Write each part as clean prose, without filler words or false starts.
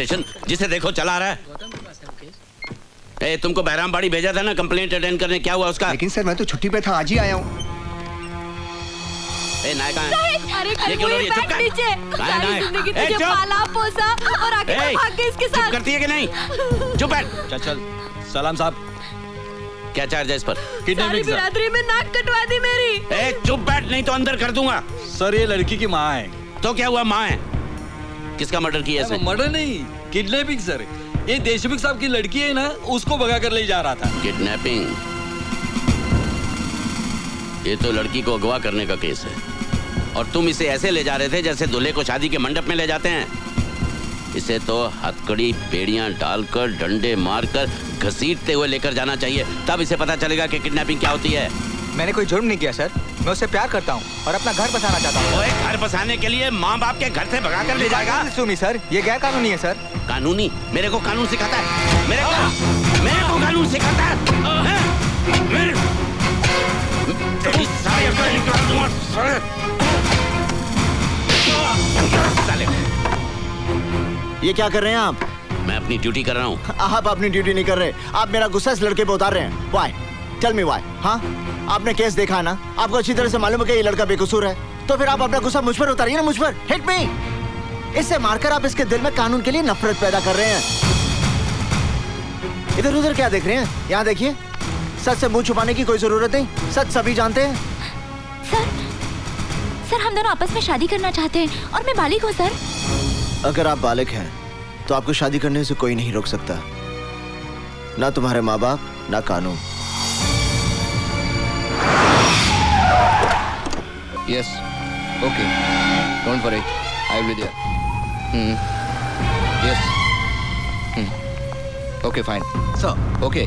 Station जिसे देखो चला रहा है। ए, तुमको बहरामबाड़ी भेजा था ना कंप्लेंट अटेंड करने, क्या हुआ उसका? लेकिन सर मैं तो छुट्टी पे था, आज ही आया हूँ। ए नाय कहाँ है? ये क्यों रही है? चुप कर। कहाँ है नाय? ए चुप। पाला पोसा और आगे भाग गए इसके साथ। चुप करती है कि नहीं? चुप बैठ। चल चल। सलाम साहब। क्या चार्ज है इस पर? सारी बिरादरी में नाक कटवा दी मेरी। ए चुप बैठ, नहीं तो अंदर कर दूंगा। सर ये लड़की की माँ है। तो क्या हुआ, माँ है? किसका मर्डर किया इसने? मर्डर नहीं, किडनैपिंग सर। ये देशमुख साहब की लड़की है ना, उसको भगा कर ले जा रहा था। किडनैपिंग? ये तो लड़की को अगवा करने का केस है, और तुम इसे ऐसे ले जा रहे थे जैसे दूल्हे को शादी के मंडप में ले जाते हैं। इसे तो हथकड़ी बेड़ियां डालकर डंडे मारकर घसीटते हुए लेकर जाना चाहिए, तब इसे पता चलेगा कि किडनैपिंग क्या होती है। मैंने कोई जुर्म नहीं किया सर, मैं उससे प्यार करता हूँ और अपना घर बसाना चाहता हूँ। ओए, घर बसाने के लिए माँ बाप के घर से भगा कर ले जाएगा? सुनी सर, ये गैर कानूनी है सर। कानूनी? मेरे को कानून सिखाता है? मेरे को कानून सिखाता है? तेरी सारी अकल निकाल दूंगा साले। ये क्या कर रहे हैं आप? मैं अपनी ड्यूटी कर रहा हूँ। आप अपनी ड्यूटी नहीं कर रहे, आप मेरा गुस्सा इस लड़के पे उतार रहे हैं। Why? Tell me why? हाँ, आपने केस देखा है ना, आपको अच्छी तरह से मालूम है कि ये लड़का बेकसूर है, तो फिर आप अपना गुस्सा मुझ पर उतारिए ना, मुझ पर। Hit me! इससे मारकर आप इसके दिल में कानून के लिए नफरत पैदा कर रहे हैं। इधर उधर क्या देख रहे हैं? यहाँ देखिए, सच से मुंह छुपाने की कोई जरूरत नहीं, सच सभी जानते हैं। सर हम दोनों आपस में शादी करना चाहते हैं और मैं बालिग हूँ सर। अगर आप बालिग हैं तो आपको शादी करने से कोई नहीं रोक सकता, ना तुम्हारे माँ बाप ना कानून। Yes. Okay. Don't worry. I will be there. Yes. Okay, fine. Sir. Okay.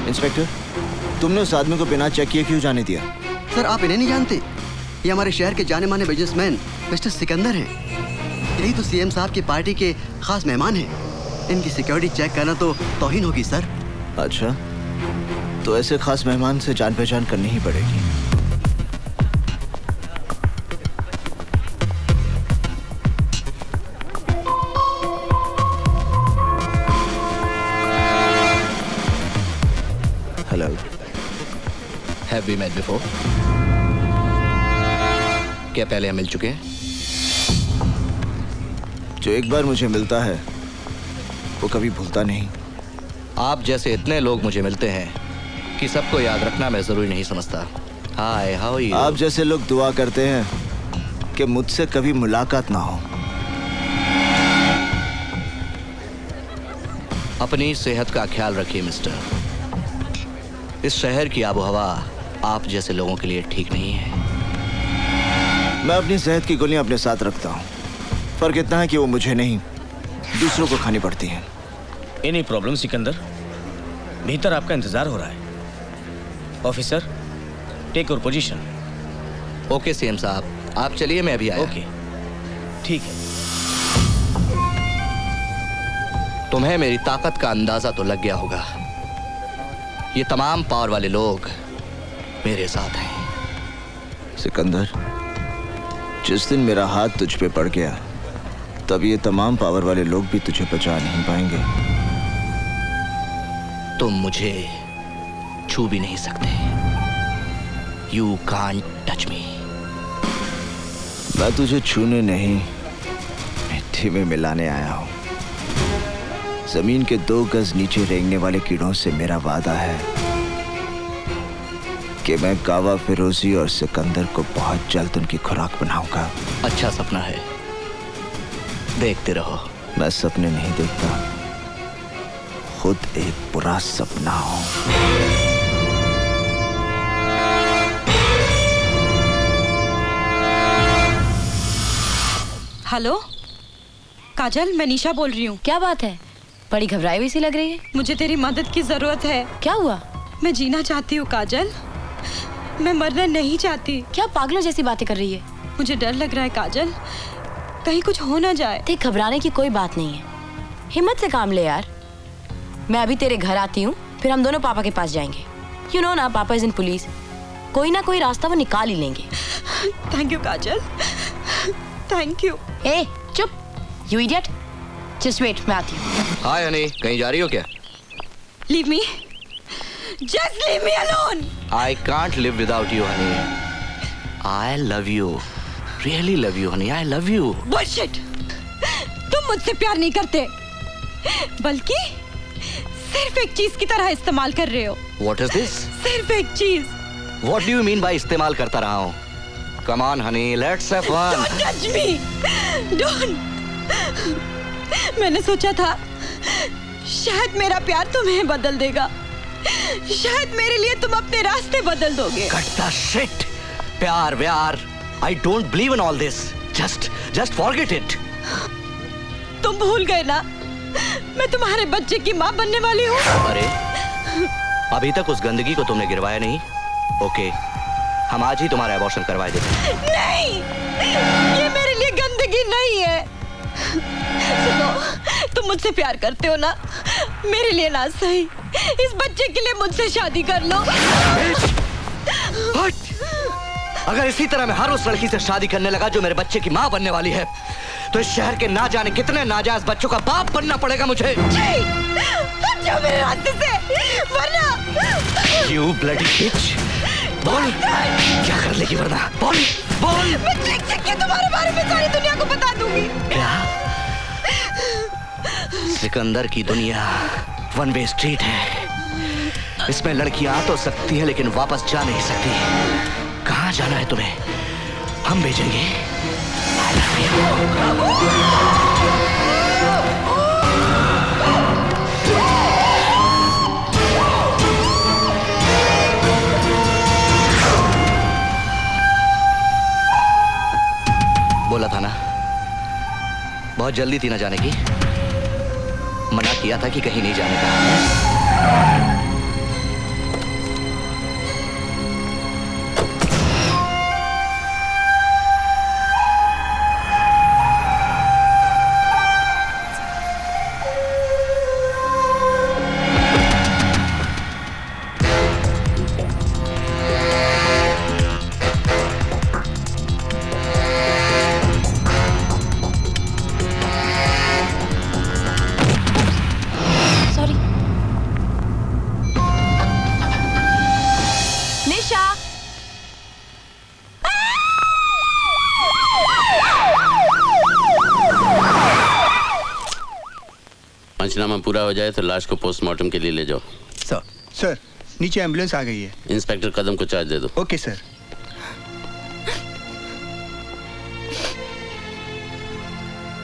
Inspector, तुमने उस आदमी को बिना चेक किए क्यों जाने दिया? सर आप इन्हें नहीं जानते, ये हमारे शहर के जाने माने बिजनेसमैन मिस्टर सिकंदर हैं। यही तो सीएम साहब की पार्टी के खास मेहमान हैं। इनकी सिक्योरिटी चेक करना तो तौहीन होगी सर। अच्छा, तो ऐसे खास मेहमान से जान पहचान करनी ही पड़ेगी। Hello. Have we met before? क्या पहले हम मिल चुके हैं? जो एक बार मुझे मिलता है वो कभी भूलता नहीं। आप जैसे इतने लोग मुझे मिलते हैं कि सबको याद रखना मैं जरूरी नहीं समझता। हाय, हाउ आर यू? आप जैसे लोग दुआ करते हैं कि मुझसे कभी मुलाकात ना हो। अपनी सेहत का ख्याल रखिए मिस्टर। इस शहर की आबोहवा आप जैसे लोगों के लिए ठीक नहीं है। मैं अपनी सेहत की गोलियां अपने साथ रखता हूँ, फर्क इतना है कि वो मुझे नहीं दूसरों को खानी पड़ती हैं। Any problem Sikandar? भीतर आपका इंतजार हो रहा है। Officer, take your position. Okay CM साहब, आप चलिए, मैं अभी आया। ओके, ठीक है। तुम्हें मेरी ताकत का अंदाजा तो लग गया होगा। ये तमाम पावर वाले लोग मेरे साथ हैं। सिकंदर, जिस दिन मेरा हाथ तुझ पे पड़ गया तब ये तमाम पावर वाले लोग भी तुझे बचा नहीं पाएंगे। तुम मुझे छू भी नहीं सकते। You can't touch me. मैं तुझे छूने नहीं, मिट्टी में मिलाने आया हूँ। जमीन के 2 गज नीचे रेंगने वाले कीड़ों से मेरा वादा है कि मैं गावा फिरोजी और सिकंदर को बहुत जल्द उनकी खुराक बनाऊंगा। अच्छा सपना है, देखते रहो। मैं सपने नहीं देखता, खुद एक बुरा सपना हूं। हेलो काजल, मैं निशा बोल रही हूँ। क्या बात है, बड़ी घबराई हुई सी लग रही है। मुझे तेरी मदद की जरूरत है। क्या हुआ? मैं जीना चाहती हूँ काजल, मैं मरना नहीं चाहती। क्या पागलों जैसी बातें कर रही है? मुझे डर लग रहा है काजल, कहीं कुछ हो ना जाए। देख, घबराने की कोई बात नहीं है, हिम्मत से काम ले यार। मैं अभी तेरे घर आती हूँ, फिर हम दोनों पापा के पास जाएंगे। यू नो ना, पापा इज इन पुलिस, कोई ना कोई रास्ता वो निकाल ही लेंगे। Thank you Kajal, thank you. ए चुप, यू इडियट। जस्ट वेट, मैं आती हूँ। हाय हनी, कहीं जा रही हो क्या? Leave me, just leave me alone. I can't live without you Honey. I love you, really love you Honey, I love you. Bullshit, तुम मुझसे प्यार नहीं करते, बल्कि सिर्फ एक चीज की तरह इस्तेमाल कर रहे हो। What is this? सिर्फ एक चीज। What do you mean by इस्तेमाल करता रहा हूँ? Come on honey, let's have fun. Don't touch me, don't. मैंने सोचा था शायद मेरा प्यार तुम्हें बदल देगा, शायद मेरे लिए तुम अपने रास्ते बदल दोगे। Cut the shit. प्यार व्यार, I don't believe in all this. Just forget it. तुम भूल गए ना, मैं तुम्हारे बच्चे की माँ बनने वाली हूँ। अरे, अभी तक उस गंदगी को तुमने गिरवाया नहीं? ओके, हम आज ही तुम्हारा अबॉर्शन करवा देते। नहीं, ये मेरे लिए गंदगी नहीं है। सुनो, तुम मुझसे प्यार करते हो ना, मेरे लिए ना सही, इस बच्चे के लिए मुझसे शादी कर लो। अगर इसी तरह मैं हर उस लड़की से शादी करने लगा जो मेरे बच्चे की माँ बनने वाली है, तो इस शहर के ना जाने कितने नाजायज बच्चों का बाप बनना पड़ेगा मुझे। हट जाओ मेरे रास्ते से, वरना। You bloody bitch! बोल, क्या कर लेगी वरना? बोल, बोल। मैं चिक के तुम्हारे बारे में सारी दुनिया को बता दूंगी। क्या? सिकंदर की दुनिया वन वे स्ट्रीट है। इसमें लड़कियां आ तो सकती है लेकिन वापस जा नहीं सकती। कहाँ जाना है तुम्हें? हम भेजेंगे। बोला था ना, बहुत जल्दी थी ना जाने की। मना किया था कि कहीं नहीं जाने का। पंचनामा पूरा हो जाए तो लाश को पोस्टमार्टम के लिए ले जाओ। सर, नीचे एम्बुलेंस आ गई है। इंस्पेक्टर कदम को चार्ज दे दो। Okay sir.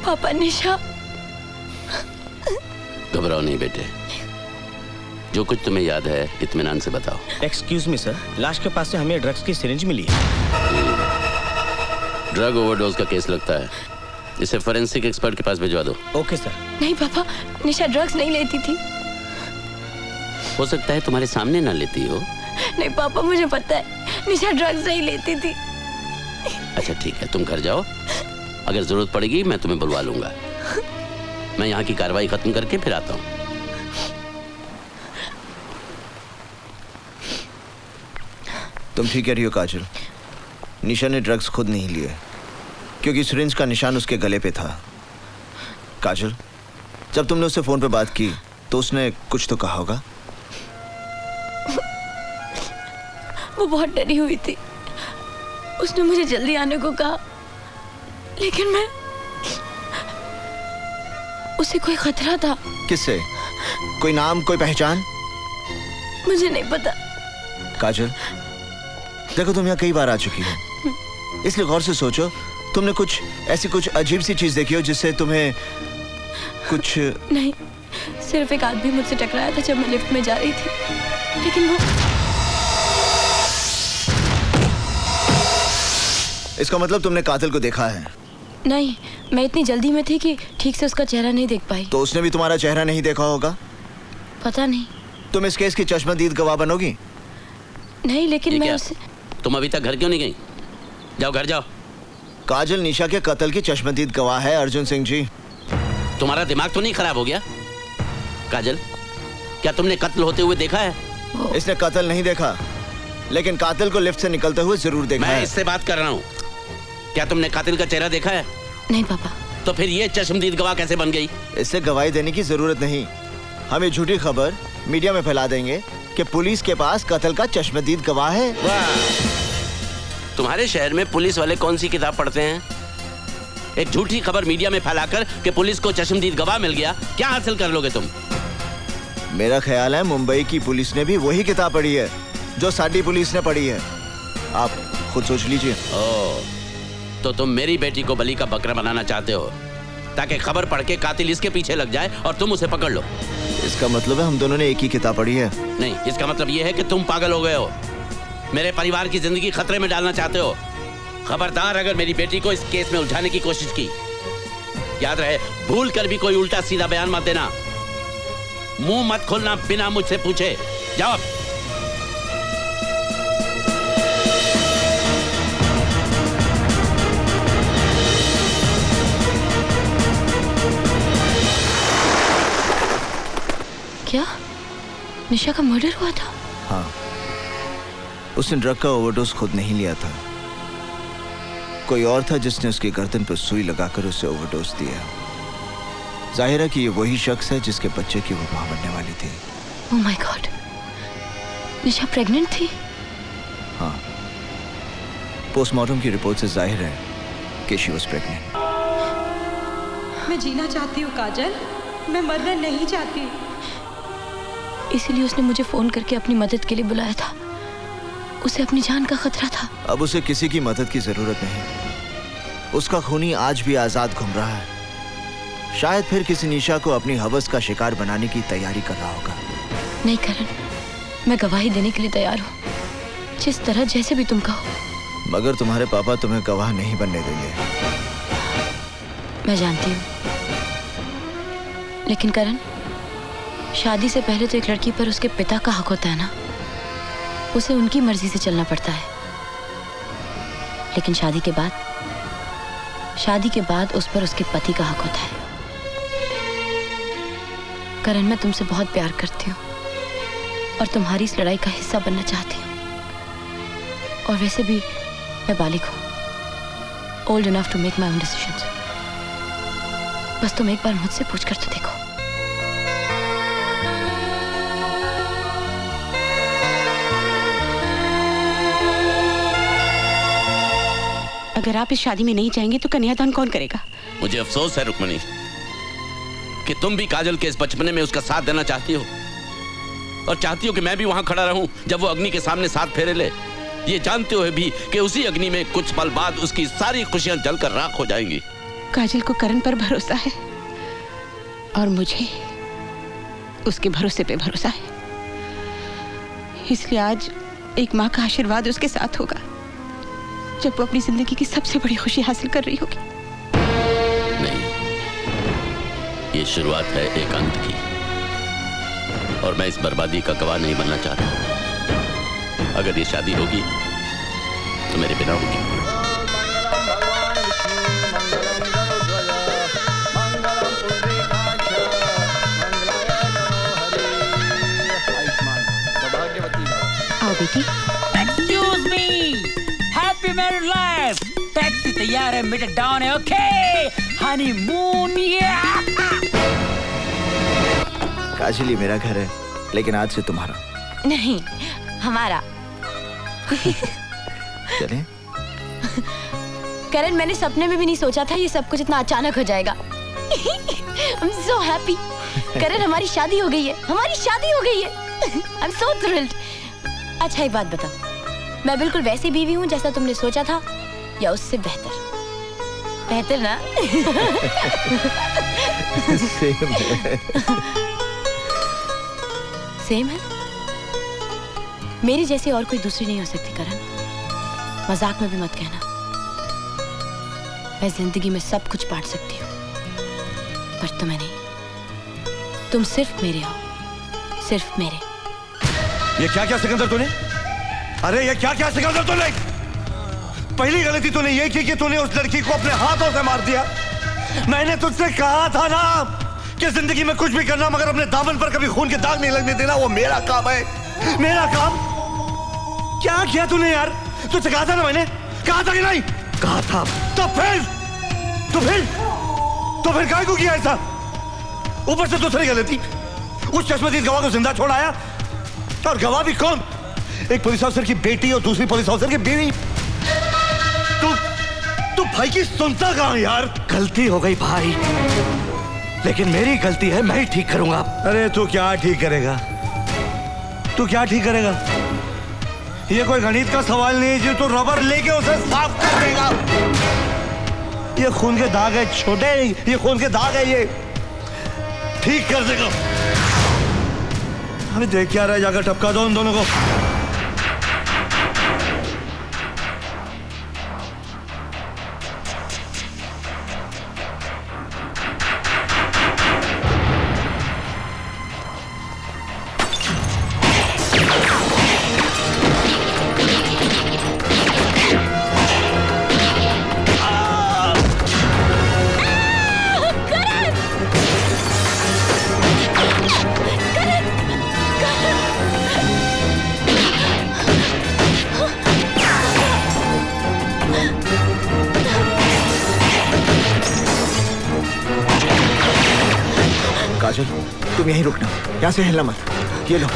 पापा, निशा। घबराओ नहीं बेटे, जो कुछ तुम्हें याद है इत्मीनान से बताओ। एक्सक्यूज मी सर, लाश के पास से हमें ड्रग्स की सिरिंज मिली है। ड्रग ओवरडोज का केस लगता है, इसे फोरेंसिक एक्सपर्ट के पास भिजवा दो। Okay sir. नहीं पापा, निशा ड्रग्स नहीं लेती थी। हो सकता है तुम्हारे सामने ना लेती हो। नहीं पापा, मुझे पता है निशा ड्रग्स नहीं लेती थी। अच्छा ठीक है, तुम घर जाओ, अगर जरूरत पड़ेगी मैं तुम्हें बुलवा लूंगा। मैं यहाँ की कार्रवाई खत्म करके फिर आता हूँ। तुम ठीक कह रही हो काजल, निशा ने ड्रग्स खुद नहीं लिए क्योंकि सिरिंज का निशान उसके गले पे था। काजल, जब तुमने उससे फोन पे बात की तो उसने कुछ तो कहा होगा। वो बहुत डरी हुई थी, उसने मुझे जल्दी आने को कहा, लेकिन मैं उसे कोई खतरा था। किससे? कोई नाम, कोई पहचान? मुझे नहीं पता। काजल, देखो तुम यहाँ कई बार आ चुकी हो, इसलिए गौर से सोचो, तुमने कुछ अजीब सी चीज देखी हो जिससे तुम्हें कुछ? नहीं, सिर्फ एक आदमी मुझसे टकराया था जब मैं लिफ्ट में जा रही थी, लेकिन वो। इसका मतलब तुमने कातिल को देखा है? नहीं, मैं इतनी जल्दी में थी कि ठीक से उसका चेहरा नहीं देख पाई। तो उसने भी तुम्हारा चेहरा नहीं देखा होगा? पता नहीं। तुम इस केस की चश्मदीद गवाह बनोगी? नहीं, लेकिन मैं उसे। तुम अभी तक घर क्यों नहीं गई? जाओ घर जाओ। काजल निशा के कत्ल की चश्मदीद गवाह है अर्जुन सिंह जी। तुम्हारा दिमाग तो नहीं खराब हो गया? काजल, क्या तुमने कत्ल होते हुए देखा है? इसने कत्ल नहीं देखा, लेकिन कातिल को लिफ्ट से निकलते हुए जरूर देखा है। मैं इससे बात कर रहा हूँ। क्या तुमने कातिल का चेहरा देखा है? नहीं पापा। तो फिर ये चश्मदीद गवाह कैसे बन गई? इससे गवाही देने की जरूरत नहीं। हम ये झूठी खबर मीडिया में फैला देंगे कि पुलिस के पास कत्ल का चश्मदीद गवाह है। वाह! तुम्हारे शहर में पुलिस वाले कौन सी किताब पढ़ते हैं? एक झूठी खबर मीडिया में फैलाकर कि पुलिस को चश्मदीद गवाह मिल गया, क्या हासिल कर लोगे तुम? मेरा ख्याल है मुंबई की पुलिस ने भी वही किताब पढ़ी है जो साडी पुलिस ने पढ़ी है। आप खुद सोच लीजिए। ओह, तो तुम मेरी बेटी को बलि का बकरा बनाना चाहते हो ताकि खबर पढ़ के कातिल इसके पीछे लग जाए और तुम उसे पकड़ लो। इसका मतलब है हम दोनों ने एक ही किताब पढ़ी है। नहीं, इसका मतलब यह है कि तुम पागल हो गए हो, मेरे परिवार की जिंदगी खतरे में डालना चाहते हो। खबरदार अगर मेरी बेटी को इस केस में उलझाने की कोशिश की, याद रहे भूल कर भी कोई उल्टा सीधा बयान मत देना। मुंह मत खोलना बिना मुझसे पूछे। जाओ। क्या निशा का मर्डर हुआ था? हाँ, उसने ड्रग का ओवरडोज खुद नहीं लिया था, कोई और था जिसने उसकी गर्दन पर सुई लगाकर उसे ओवरडोज दिया। जाहिर है कि ये वही शख्स है जिसके बच्चे की वो मां बनने वाली थी। Oh my God, Nisha pregnant थी? हाँ, पोस्टमार्टम की रिपोर्ट से जाहिर है कि शी वाज प्रेग्नेंट। मैं जीना चाहती हूँ काजल, मैं मरना नहीं चाहती। इसीलिए उसने मुझे फोन करके अपनी मदद के लिए बुलाया था। उसे अपनी जान का खतरा था। अब उसे किसी की मदद की जरूरत नहीं। उसका खूनी आज भी आजाद घूम रहा है। शायद फिर किसी निशा को अपनी हवस का शिकार बनाने की तैयारी कर रहा होगा। नहीं करण, मैं गवाही देने के लिए तैयार हूँ, जिस तरह जैसे भी तुम कहो। मगर तुम्हारे पापा तुम्हें गवाह नहीं बनने देंगे। मैं जानती हूँ, लेकिन करण, शादी से पहले तो एक लड़की पर उसके पिता का हक होता है ना, उसे उनकी मर्जी से चलना पड़ता है। लेकिन शादी के बाद उस पर उसके पति का हक होता है। करण, मैं तुमसे बहुत प्यार करती हूँ और तुम्हारी इस लड़ाई का हिस्सा बनना चाहती हूँ। और वैसे भी मैं बालिग हूँ, old enough to make my own decisions. बस तुम एक बार मुझसे पूछकर तो देखो। अगर आप इस शादी में नहीं जाएंगे तो कन्यादान कौन करेगा? मुझे अफसोस है रुक्मणी कि तुम भी काजल के इस बचपने में उसका साथ देना चाहती हो, और चाहती हो कि मैं भी वहां खड़ा रहूं जब वो अग्नि के सामने साथ फेरे ले, ये जानते हुए भी कि उसी अग्नि में कुछ पल बाद उसकी सारी खुशियां जलकर राख हो जाएंगी। काजल को करण पर भरोसा है और मुझे उसके भरोसे पे भरोसा है। इसलिए आज एक माँ का आशीर्वाद उसके साथ होगा जब वो अपनी जिंदगी की सबसे बड़ी खुशी हासिल कर रही होगी। नहीं, ये शुरुआत है एक अंत की, और मैं इस बर्बादी का गवाह नहीं बनना चाहता। अगर ये शादी होगी तो मेरे बिना होगी। आओ बेटी। Excuse me, happy married life. Taxi तैयार है, मीटर डाउन है। Okay, honeymoon. काजल, ये मेरा घर है, लेकिन आज से तुम्हारा नहीं, हमारा। चलें? करण, मैंने सपने में भी नहीं सोचा था ये सब कुछ इतना अचानक हो जाएगा। I'm so happy। करण, हमारी शादी हो गई है, हमारी शादी हो गई है। I'm so thrilled। अच्छा एक बात बताओ, मैं बिल्कुल वैसी बीवी हूँ जैसा तुमने सोचा था या उससे बेहतर? बेहतर ना? सेम है। सेम है? मेरी जैसी और कोई दूसरी नहीं हो सकती करण, मजाक में भी मत कहना। मैं जिंदगी में सब कुछ बांट सकती हूँ, पर तुम्हें नहीं। तुम सिर्फ मेरे हो, सिर्फ मेरे। ये क्या क्या सिकंदर तूने? अरे ये क्या क्या सिकंदर तूने? पहली गलती तूने ये की कि तूने उस लड़की को अपने हाथों से मार दिया। मैंने तुझसे कहा था ना कि जिंदगी में कुछ भी करना मगर अपने दामन पर कभी खून के दाग नहीं लगने देना, वो मेरा काम है, मेरा काम। क्या किया तूने यार? तुझसे कहा था ना, मैंने कहा था कि नहीं? कहा था। तो फिर काय को किया ऐसा? ऊपर से दूसरी गलती, उस चश्मदीद गवाह को जिंदा छोड़ आया, और गवाह भी कौन? एक पुलिस ऑफिसर की बेटी और दूसरी पुलिस ऑफिसर की बीवी। तू भाई की सुनता कहां यार? गलती हो गई भाई, लेकिन मेरी गलती है, मैं ही ठीक करूंगा। अरे तू क्या ठीक करेगा? तू क्या ठीक करेगा? ये कोई गणित का सवाल नहीं है जो तू रबर लेके उसे साफ कर देगा। ये खून के दाग है छोटे, ये खून के दाग है, ये ठीक कर देगा। अभी देख क्या रहा है, जाकर टपका दो उन दोनों को। काजल, तुम यहीं रुकना, यहाँ से हिलना मत। ये लो।